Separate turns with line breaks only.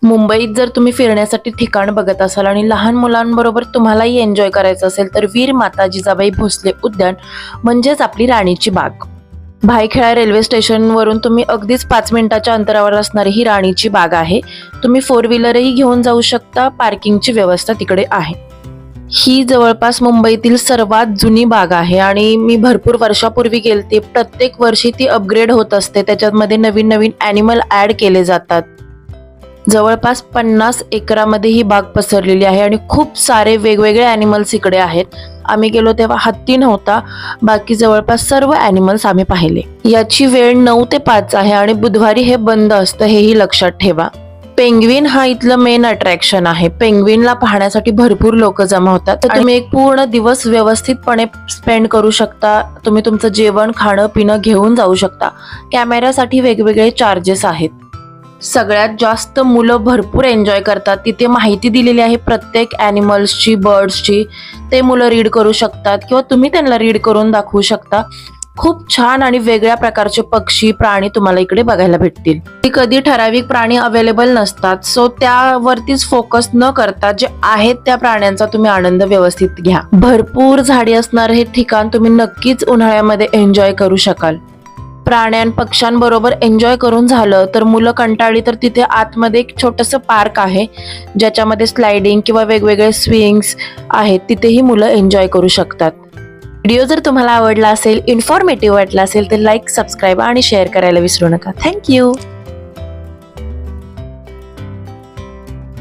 मुंबईत जर तुम्ही फिरण्यासाठी ठिकाण बघत असाल आणि लहान मुलांबरोबर तुम्हालाही एन्जॉय करायचं असेल तर वीर माता जिजाबाई भोसले उद्यान म्हणजेच आपली राणीची बाग. भायखळा रेल्वे स्टेशनवरून तुम्ही अगदीच 5 मिनिटाच्या अंतरावर असणारी ही राणीची बाग आहे. तुम्ही 4 व्हीलरही घेऊन जाऊ शकता. पार्किंगची व्यवस्था तिकडे आहे. ही जवळपास मुंबईतील सर्वात जुनी बाग आहे आणि मी भरपूर वर्षापूर्वी गेलते. प्रत्येक वर्षी ती अपग्रेड होत असते. त्याच्यामध्ये नवीन नवीन ॲनिमल ॲड केले जातात. जवळपास 50 एकरामध्ये ही बाग पसरलेली आहे आणि खूप सारे वेगवेगळे ॲनिमल्स इकडे आहेत. आम्ही गेलो तेव्हा हत्ती नव्हता. बाकी जवळपास सर्व ॲनिमल्स आम्ही पाहिले. याची वेळ 9 ते 5 आहे आणि बुधवारी हे बंद असतं, हेही लक्षात ठेवा. पेंग्विन हा इथलं मेन अट्रॅक्शन आहे. पेंग्विनला पाहण्यासाठी भरपूर लोक जमा होतात. तर तुम्ही एक पूर्ण दिवस व्यवस्थितपणे स्पेंड करू शकता. तुम्ही तुमचं जेवण खाणं पिणं घेऊन जाऊ शकता. कॅमेऱ्यासाठी वेगवेगळे चार्जेस आहेत. सगळ्यात जास्त मुलं भरपूर एन्जॉय करतात. तिथे माहिती दिलेली आहे प्रत्येक ॲनिमल्सची, बर्ड्सची. ते मुलं रीड करू शकतात किंवा तुम्ही त्यांना रीड करून दाखवू शकता. खूप छान आणि वेगळ्या प्रकारचे पक्षी, प्राणी तुम्हाला इकडे बघायला भेटतील. कधी ठराविक प्राणी अवेलेबल नसतात, सो त्यावरतीच फोकस न करता जे आहेत त्या प्राण्यांचा तुम्ही आनंद व्यवस्थित घ्या. भरपूर झाडी असणारे हे ठिकाण तुम्ही नक्कीच उन्हाळ्यामध्ये एन्जॉय करू शकाल. पक्ष्यांबरोबर एन्जॉय करून झालं तर मुलं कंटाळली तर तिथे आतमध्ये एक छोटंसं पार्क आहे ज्याच्यामध्ये स्लायडिंग किंवा वेगवेगळे स्विंग्स आहेत. तिथेही मुलं एन्जॉय करू शकतात. व्हिडिओ जर तुम्हाला आवडला असेल, इन्फॉर्मेटिव्ह वाटला असेल तर लाईक, सबस्क्राईब आणि शेअर करायला विसरू नका. थँक्यू.